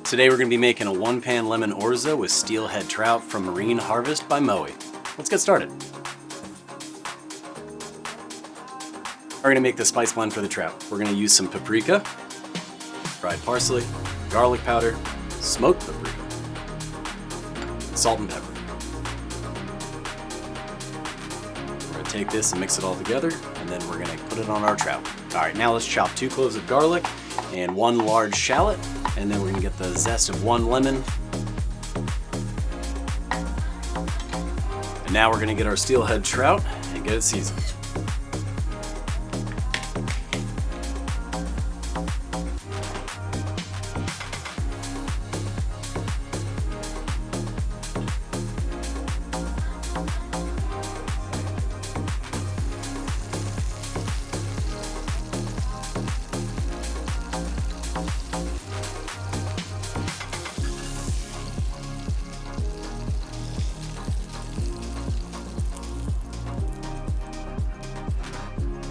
Today we're going to be making a one-pan lemon orzo with steelhead trout from Marine Harvest by Moe. Let's get started. We're going to make the spice blend for the trout. We're going to use some paprika, fried parsley, garlic powder, smoked paprika, salt and pepper. We're going to take this and mix it all together, and then we're going to put it on our trout. Alright, now let's chop 2 cloves of garlic and 1 large shallot, and then we're going to get the zest of 1 lemon. And now we're going to get our steelhead trout and get it seasoned.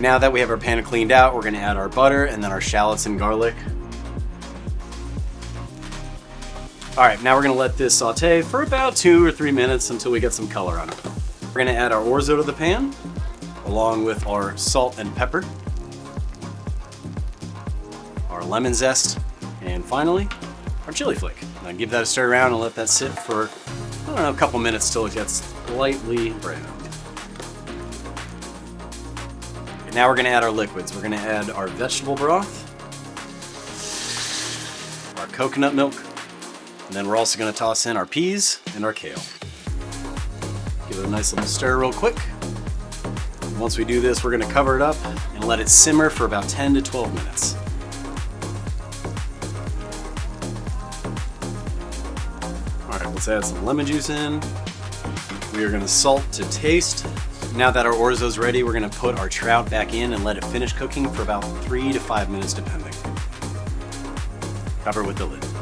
Now that we have our pan cleaned out, we're going to add our butter and then our shallots and garlic. Alright, now we're going to let this saute for about 2 or 3 minutes until we get some color on it. We're going to add our orzo to the pan, along with our salt and pepper, our lemon zest, and finally, our chili flake. Now give that a stir around and let that sit for, I don't know, a couple minutes till it gets lightly brown. Now we're going to add our liquids. We're going to add our vegetable broth, our coconut milk, and then we're also going to toss in our peas and our kale. Give it a nice little stir real quick. And once we do this, we're going to cover it up and let it simmer for about 10 to 12 minutes. Alright, let's add some lemon juice in. We are going to salt to taste. Now that our orzo is ready, we're going to put our trout back in and let it finish cooking for about 3 to 5 minutes depending. Cover with the lid.